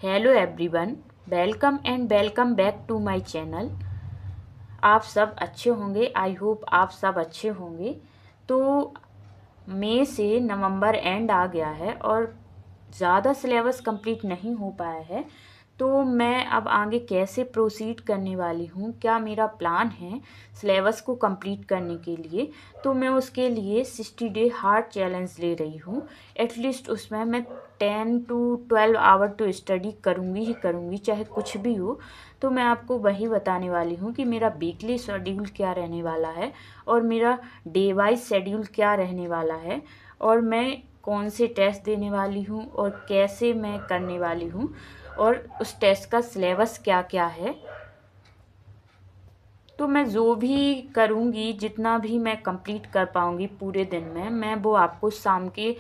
Hello everyone, welcome back to my channel. आप सब अच्छे होंगे, आई होप आप सब अच्छे होंगे। तो मई से नवंबर एंड आ गया है और ज़्यादा सिलेबस कंप्लीट नहीं हो पाया है। तो मैं अब आगे कैसे प्रोसीड करने वाली हूँ, क्या मेरा प्लान है सिलेबस को कंप्लीट करने के लिए। तो मैं उसके लिए 60 डे हार्ड चैलेंज ले रही हूँ। एटलीस्ट उसमें मैं 10 to 12 आवर तो स्टडी करूँगी ही करूँगी, चाहे कुछ भी हो। तो मैं आपको वही बताने वाली हूँ कि मेरा वीकली शेड्यूल क्या रहने वाला है और मेरा डे वाइज शेड्यूल क्या रहने वाला है और मैं कौन से टेस्ट देने वाली हूँ और कैसे मैं करने वाली हूँ और उस टेस्ट का सिलेबस क्या क्या है। तो मैं जो भी करूँगी, जितना भी मैं कंप्लीट कर पाऊँगी पूरे दिन में, मैं वो आपको शाम के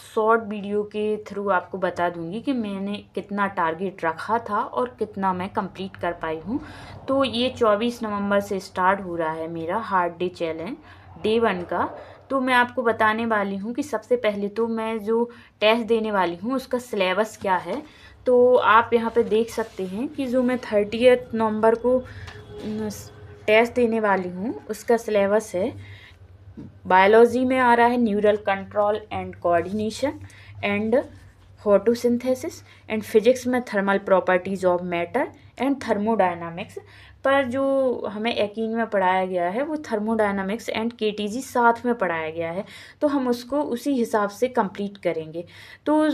शॉर्ट वीडियो के थ्रू आपको बता दूँगी कि मैंने कितना टारगेट रखा था और कितना मैं कंप्लीट कर पाई हूँ। तो ये 24 नवंबर से स्टार्ट हो रहा है मेरा हार्ड डे चैलेंज डे 1 का। तो मैं आपको बताने वाली हूँ कि सबसे पहले तो मैं जो टेस्ट देने वाली हूँ उसका सिलेबस क्या है। तो आप यहाँ पे देख सकते हैं कि जो मैं 30 नवंबर को टेस्ट देने वाली हूँ उसका सिलेबस है। बायोलॉजी में आ रहा है neural control and coordination and photosynthesis and physics में thermal properties of matter and thermodynamics. पर जो हमें यकीन में पढ़ाया गया है वो थर्मोडायनामिक्स एंड केटीजी साथ में पढ़ाया गया है, तो हम उसको उसी हिसाब से कंप्लीट करेंगे। तो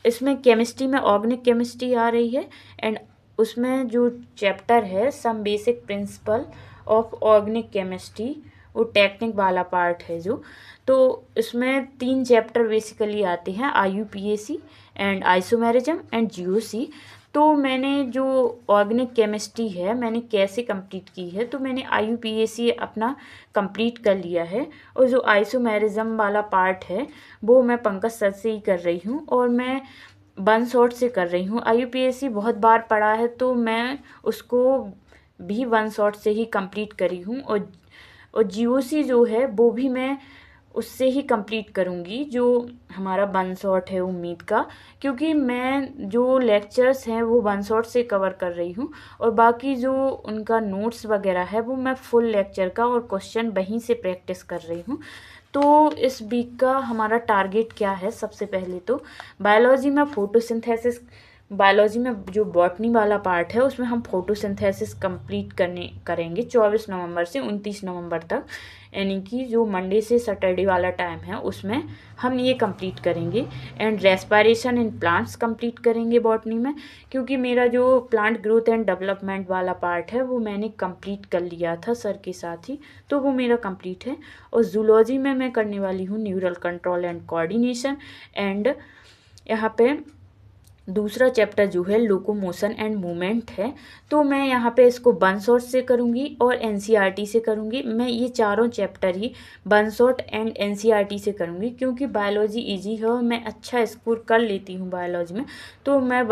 इसमें केमिस्ट्री में ऑर्गेनिक केमिस्ट्री आ रही है एंड उसमें जो चैप्टर है some basic principle of organic chemistry, वो टेक्निक वाला पार्ट है जो। तो इसमें 3 चैप्टर बेसिकली आते हैं, IUPAC and isomerism and GOC। तो मैंने जो ऑर्गेनिक केमिस्ट्री है मैंने कैसे कंप्लीट की है, तो मैंने IUPAC अपना कंप्लीट कर लिया है और जो आइसोमेरिज्म वाला पार्ट है वो मैं पंकज सर से ही कर रही हूँ और मैं वन शॉट से कर रही हूँ। IUPAC बहुत बार पढ़ा है तो मैं उसको भी वन शॉट से ही कंप्लीट करी हूँ और GOC जो है वो भी मैं उससे ही कंप्लीट करूँगी, जो हमारा वन शॉट है उम्मीद का। क्योंकि मैं जो लेक्चर्स हैं वो वन शॉट से कवर कर रही हूँ और बाकी जो उनका नोट्स वगैरह है वो मैं फुल लेक्चर का और क्वेश्चन वहीं से प्रैक्टिस कर रही हूँ। तो इस वीक का हमारा टारगेट क्या है, सबसे पहले तो बायोलॉजी में फोटोसिंथेसिस, बायोलॉजी में जो बॉटनी वाला पार्ट है उसमें हम फोटोसिंथेसिस कंप्लीट करेंगे 24 नवंबर से 29 नवंबर तक, यानी कि जो मंडे से सैटरडे वाला टाइम है उसमें हम ये कंप्लीट करेंगे। And respiration in plants complete करेंगे बॉटनी में, क्योंकि मेरा जो प्लांट ग्रोथ एंड डेवलपमेंट वाला पार्ट है वो मैंने कंप्लीट कर लिया था सर के साथ ही, तो वो मेरा कंप्लीट है। और जूलॉजी में मैं करने वाली हूँ neural control and coordination and यहाँ पे दूसरा चैप्टर जो है लोकोमोशन एंड मूवमेंट है। तो मैं यहाँ पे इसको वन शॉट से करूँगी और NCERT से करूँगी। मैं ये चारों chapter he one shot and NCERT से करूँगी, क्योंकि बायोलॉजी इजी है और मैं अच्छा स्कोर कर लेती हूँ बायोलॉजी में। तो मैं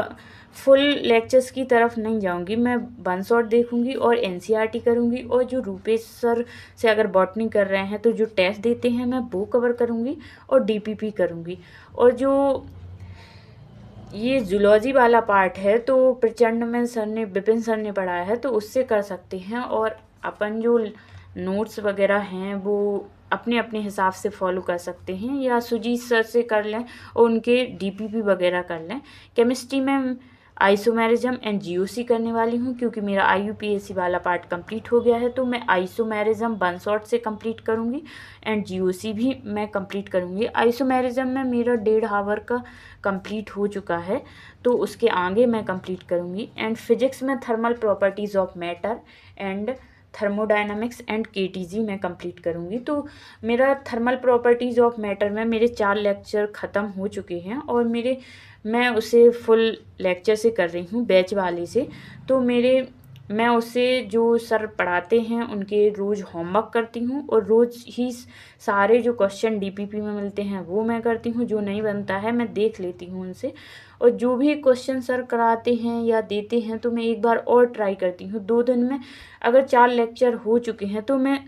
फुल लेक्चर्स की तरफ नहीं जाऊँगी, मैं वन शॉट देखूँगी और NCERT करूँगी। और जो रूपेश सर से अगर बॉटनी कर रहे हैं तो जो टेस्ट देते हैं मैं वो कवर करूँगी और DPP करूँगी। और जो ये जूलॉजी वाला पार्ट है तो प्रचंड में सर ने, विपिन सर ने पढ़ाया है, तो उससे कर सकते हैं। और अपन जो नोट्स वगैरह हैं वो अपने अपने हिसाब से फॉलो कर सकते हैं, या सुजीत सर से कर लें और उनके DPP वगैरह कर लें। केमिस्ट्री में आइसोमेरिज्म एंड GOC करने वाली हूँ, क्योंकि मेरा IUPAC वाला पार्ट कंप्लीट हो गया है, तो मैं आइसोमेरिज्म वन शॉट से कंप्लीट करूँगी एंड GOC भी मैं कंप्लीट करूँगी। आइसोमेरिज्म में मेरा 1.5 आवर का कंप्लीट हो चुका है, तो उसके आगे मैं कंप्लीट करूँगी। एंड फिजिक्स में thermal properties of matter and thermodynamics and KTG में कंप्लीट करूँगी। तो मेरा थर्मल प्रॉपर्टीज़ ऑफ मैटर में मेरे 4 लेक्चर ख़त्म हो चुके हैं और मैं उसे फुल लेक्चर से कर रही हूँ, बैच वाले से। तो मैं उससे जो सर पढ़ाते हैं उनके रोज़ होमवर्क करती हूँ और रोज़ ही सारे जो क्वेश्चन DPP में मिलते हैं वो मैं करती हूँ, जो नहीं बनता है मैं देख लेती हूँ उनसे। और जो भी क्वेश्चन सर कराते हैं या देते हैं तो मैं एक बार और ट्राई करती हूँ 2 दिन में। अगर 4 लेक्चर हो चुके हैं तो मैं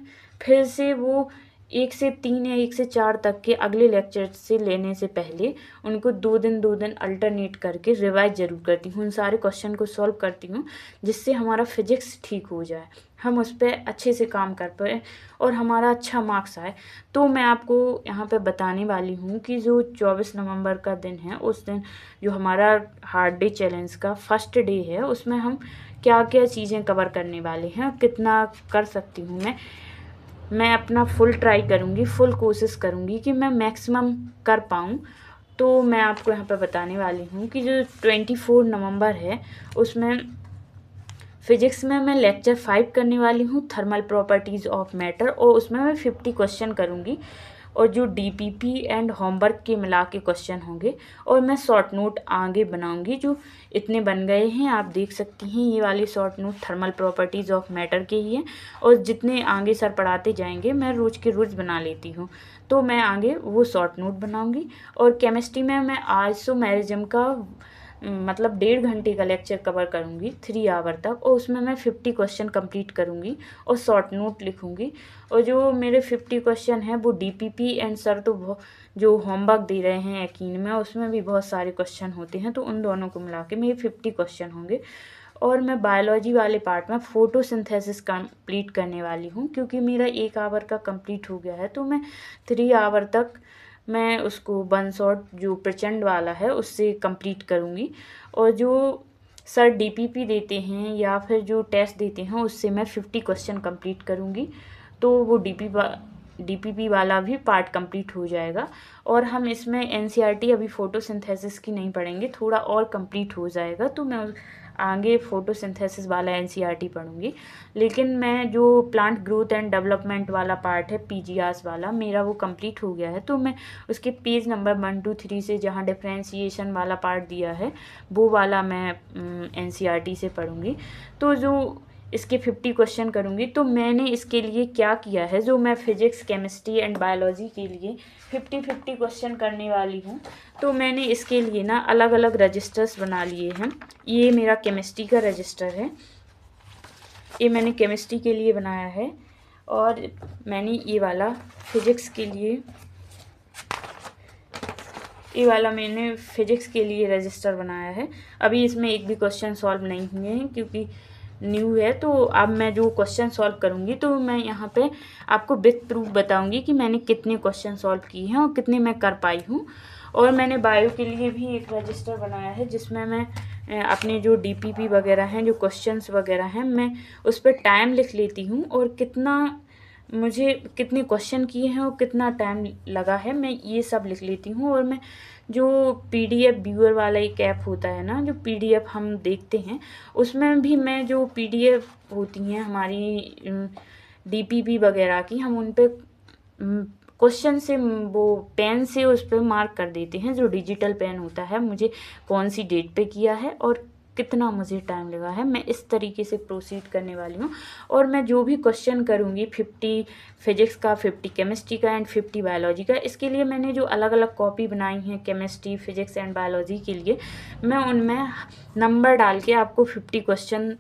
फिर से वो 1 से 3 या 1 से 4 तक के अगले लेक्चर से लेने से पहले उनको 2 दिन अल्टरनेट करके रिवाइज ज़रूर करती हूँ, उन सारे क्वेश्चन को सॉल्व करती हूँ, जिससे हमारा फिजिक्स ठीक हो जाए, हम उस पर अच्छे से काम कर पाए और हमारा अच्छा मार्क्स आए। तो मैं आपको यहाँ पे बताने वाली हूँ कि जो 24 नवंबर का दिन है, उस दिन जो हमारा हार्ड डे चैलेंज का फर्स्ट डे है, उसमें हम क्या क्या चीज़ें कवर करने वाले हैं, कितना कर सकती हूँ मैं अपना फुल ट्राई करूँगी, फुल कोशिश करूँगी कि मैं मैक्सिमम कर पाऊँ। तो मैं आपको यहाँ पे बताने वाली हूँ कि जो 24 नवंबर है, उसमें फिजिक्स में मैं लेक्चर 5 करने वाली हूँ, थर्मल प्रॉपर्टीज़ ऑफ मैटर, और उसमें मैं 50 क्वेश्चन करूँगी और जो डीपीपी एंड होमवर्क के मिला के क्वेश्चन होंगे, और मैं शॉर्ट नोट आगे बनाऊंगी। जो इतने बन गए हैं आप देख सकती हैं, ये वाले short note thermal properties of matter के ही हैं, और जितने आगे सर पढ़ाते जाएंगे मैं रोज़ के रोज़ बना लेती हूँ, तो मैं आगे वो शॉर्ट नोट बनाऊंगी। और केमिस्ट्री में मैं आइसोमेरिज्म का मतलब 1.5 घंटे का लेक्चर कवर करूँगी 3 आवर तक, और उसमें मैं 50 क्वेश्चन कंप्लीट करूँगी और शॉर्ट नोट लिखूँगी। और जो मेरे 50 क्वेश्चन हैं वो डीपीपी एंड सर तो जो होमवर्क दे रहे हैं यकीन में, उसमें भी बहुत सारे क्वेश्चन होते हैं, तो उन दोनों को मिला के मेरे 50 क्वेश्चन होंगे। और मैं बायोलॉजी वाले पार्ट में फोटोसिंथेसिस कंप्लीट करने वाली हूँ, क्योंकि मेरा 1 आवर का कंप्लीट हो गया है, तो मैं 3 आवर तक मैं उसको वन शॉट जो प्रचंड वाला है उससे कंप्लीट करूँगी। और जो सर डीपीपी देते हैं या फिर जो टेस्ट देते हैं, उससे मैं 50 क्वेश्चन कंप्लीट करूँगी, तो वो डीपीपी वाला भी पार्ट कंप्लीट हो जाएगा। और हम इसमें एनसीईआरटी अभी फोटोसिंथेसिस की नहीं पढ़ेंगे, थोड़ा और कंप्लीट हो जाएगा, तो मैं आगे फोटोसिंथेसिस वाला एनसीईआरटी पढ़ूंगी। लेकिन मैं जो प्लांट ग्रोथ एंड डेवलपमेंट वाला पार्ट है, पीजीआरस वाला, मेरा वो कंप्लीट हो गया है, तो मैं उसके पेज नंबर 1, 2, 3 से जहाँ डिफ्रेंशिएशन वाला पार्ट दिया है, वो वाला मैं एनसीईआरटी से पढ़ूंगी। तो जो इसके 50 क्वेश्चन करूँगी, तो मैंने इसके लिए क्या किया है, जो मैं फिजिक्स, केमिस्ट्री एंड बायोलॉजी के लिए 50 क्वेश्चन करने वाली हूँ, तो मैंने इसके लिए ना अलग अलग रजिस्टर्स बना लिए हैं। ये मेरा केमिस्ट्री का रजिस्टर है, ये मैंने केमिस्ट्री के लिए बनाया है, और मैंने ये वाला फिजिक्स के लिए, ये वाला मैंने फिजिक्स के लिए रजिस्टर बनाया है। अभी इसमें एक भी क्वेश्चन सॉल्व नहीं हुए हैं क्योंकि न्यू है, तो अब मैं जो क्वेश्चन सॉल्व करूँगी, तो मैं यहाँ पे आपको विथ प्रूफ बताऊँगी कि मैंने कितने क्वेश्चन सॉल्व किए हैं और कितने मैं कर पाई हूँ। और मैंने बायो के लिए भी एक रजिस्टर बनाया है, जिसमें मैं अपने जो डीपीपी वगैरह हैं, जो क्वेश्चंस वगैरह हैं, मैं उस पर टाइम लिख लेती हूँ, और मुझे कितने क्वेश्चन किए हैं और कितना टाइम लगा है, मैं ये सब लिख लेती हूँ। और मैं जो पीडीएफ व्यूअर वाला एक ऐप होता है ना, जो पीडीएफ हम देखते हैं, उसमें भी मैं जो पीडीएफ होती हैं हमारी डीपीपी वगैरह की, हम उन पे क्वेश्चन से वो पेन से उस पर मार्क कर देते हैं, जो डिजिटल पेन होता है, मुझे कौन सी डेट पे किया है और कितना मुझे टाइम लगा है, मैं इस तरीके से प्रोसीड करने वाली हूँ। और मैं जो भी क्वेश्चन करूँगी, 50 फिजिक्स का, 50 केमिस्ट्री का एंड 50 बायोलॉजी का, इसके लिए मैंने जो अलग अलग कॉपी बनाई हैं केमिस्ट्री, फिजिक्स एंड बायोलॉजी के लिए, मैं उनमें नंबर डाल के आपको 50 क्वेश्चन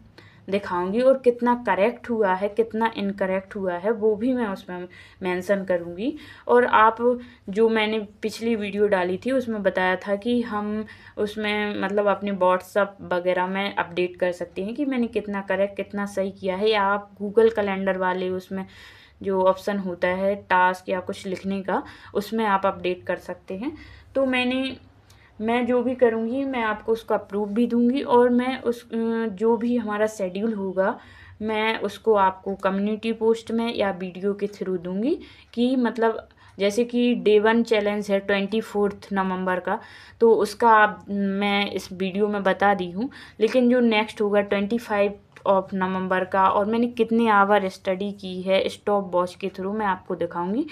दिखाऊंगी, और कितना करेक्ट हुआ है, कितना इनकरेक्ट हुआ है, वो भी मैं उसमें मेंशन करूंगी। और आप जो मैंने पिछली वीडियो डाली थी उसमें बताया था कि हम उसमें मतलब अपने व्हाट्सअप वगैरह में अपडेट कर सकते हैं कि मैंने कितना करेक्ट, कितना सही किया है, या आप गूगल कैलेंडर वाले उसमें जो ऑप्शन होता है टास्क या कुछ लिखने का, उसमें आप अपडेट कर सकते हैं। तो मैं जो भी करूँगी मैं आपको उसका प्रूफ भी दूँगी, और मैं जो भी हमारा शेड्यूल होगा मैं उसको आपको कम्युनिटी पोस्ट में या वीडियो के थ्रू दूँगी, कि मतलब जैसे कि डे 1 चैलेंज है 24 नवंबर का, तो उसका मैं इस वीडियो में बता दी हूँ। लेकिन जो नेक्स्ट होगा 25 ऑफ नवंबर का, और मैंने कितने आवर स्टडी की है स्टॉप वॉच के थ्रू मैं आपको दिखाऊंगी।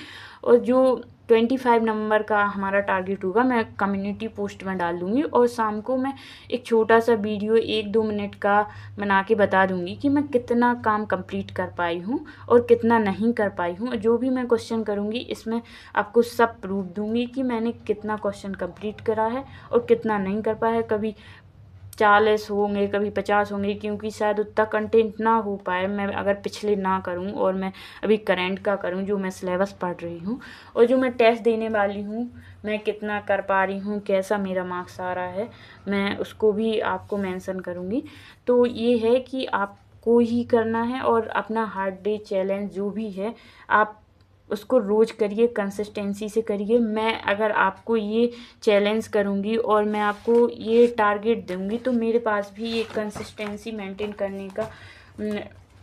और जो 25 नवंबर का हमारा टारगेट होगा मैं कम्युनिटी पोस्ट में डाल दूँगी, और शाम को मैं एक छोटा सा वीडियो 1-2 मिनट का बना के बता दूँगी कि मैं कितना काम कंप्लीट कर पाई हूँ और कितना नहीं कर पाई हूँ। जो भी मैं क्वेश्चन करूँगी इसमें आपको सब प्रूफ दूँगी कि मैंने कितना क्वेश्चन कंप्लीट करा है और कितना नहीं कर पाया है। कभी 40 होंगे, कभी 50 होंगे, क्योंकि शायद उतना कंटेंट ना हो पाए मैं अगर पिछले ना करूं और मैं अभी करंट का करूं जो मैं सिलेबस पढ़ रही हूं और जो मैं टेस्ट देने वाली हूं मैं कितना कर पा रही हूं, कैसा मेरा मार्क्स आ रहा है, मैं उसको भी आपको मेंशन करूंगी। तो ये है कि आपको ही करना है और अपना हार्ड डे चैलेंज जो भी है आप उसको रोज़ करिए, कंसिस्टेंसी से करिए। मैं अगर आपको ये चैलेंज करूँगी और मैं आपको ये टारगेट दूँगी तो मेरे पास भी ये कंसिस्टेंसी मेंटेन करने का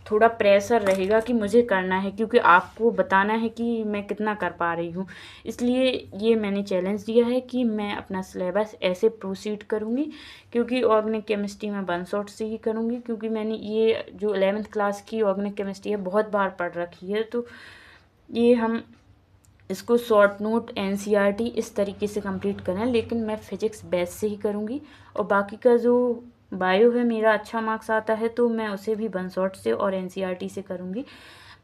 थोड़ा प्रेशर रहेगा कि मुझे करना है, क्योंकि आपको बताना है कि मैं कितना कर पा रही हूँ। इसलिए ये मैंने चैलेंज दिया है कि मैं अपना सिलेबस ऐसे प्रोसीड करूँगी, क्योंकि ऑर्गेनिक केमिस्ट्री में 1 शॉट से ही करूँगी, क्योंकि मैंने ये जो 11th क्लास की ऑर्गेनिक केमिस्ट्री है बहुत बार पढ़ रखी है। तो ये हम इसको शॉर्ट नोट एनसीईआरटी इस तरीके से कंप्लीट करें, लेकिन मैं फिजिक्स बेस से ही करूँगी और बाकी का जो बायो है मेरा अच्छा मार्क्स आता है तो मैं उसे भी 1 शॉट से और एनसीईआरटी से करूँगी।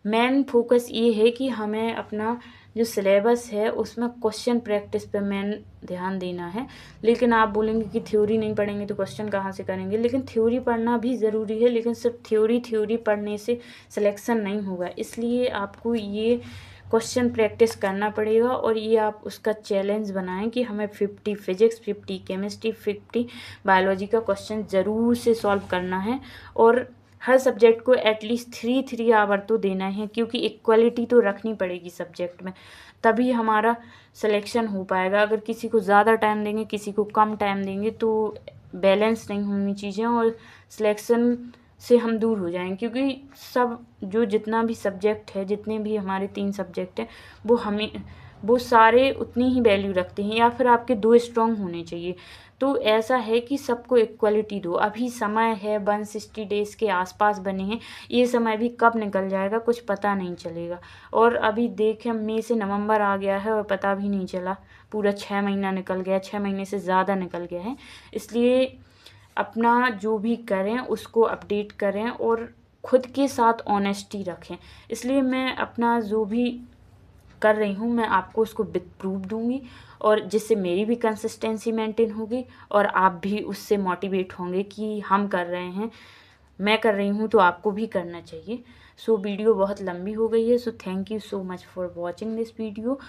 मेन फोकस ये है कि हमें अपना जो सिलेबस है उसमें क्वेश्चन प्रैक्टिस पे मेन ध्यान देना है। लेकिन आप बोलेंगे कि थ्योरी नहीं पढ़ेंगे तो क्वेश्चन कहाँ से करेंगे, लेकिन थ्योरी पढ़ना भी ज़रूरी है, लेकिन सिर्फ थ्योरी पढ़ने से सिलेक्शन नहीं होगा। इसलिए आपको ये क्वेश्चन प्रैक्टिस करना पड़ेगा और ये आप उसका चैलेंज बनाएं कि हमें 50 फिजिक्स, 50 केमिस्ट्री, 50 बायोलॉजी का क्वेश्चन ज़रूर से सॉल्व करना है और हर सब्जेक्ट को एटलीस्ट 3 आवर तो देना है, क्योंकि इक्वलिटी तो रखनी पड़ेगी सब्जेक्ट में, तभी हमारा सिलेक्शन हो पाएगा। अगर किसी को ज़्यादा टाइम देंगे, किसी को कम टाइम देंगे तो बैलेंस नहीं होनी चीज़ें और सिलेक्शन से हम दूर हो जाएंगे, क्योंकि सब जो जितना भी सब्जेक्ट है, जितने भी हमारे 3 सब्जेक्ट हैं वो सारे उतनी ही वैल्यू रखते हैं, या फिर आपके 2 स्ट्रॉन्ग होने चाहिए। तो ऐसा है कि सबको इक्वलिटी दो। अभी समय है 160 डेज़ के आसपास बने हैं, ये समय भी कब निकल जाएगा कुछ पता नहीं चलेगा। और अभी देखें मई से नवंबर आ गया है और पता भी नहीं चला, पूरा 6 महीना निकल गया, 6 महीने से ज़्यादा निकल गया है। इसलिए अपना जो भी करें उसको अपडेट करें और खुद के साथ ऑनेस्टी रखें। इसलिए मैं अपना जो भी कर रही हूँ मैं आपको उसको विद प्रूफ दूँगी और जिससे मेरी भी कंसिस्टेंसी मेंटेन होगी और आप भी उससे मोटिवेट होंगे कि हम कर रहे हैं, मैं कर रही हूँ तो आपको भी करना चाहिए। सो वीडियो बहुत लंबी हो गई है, so thank you so much for watching this video.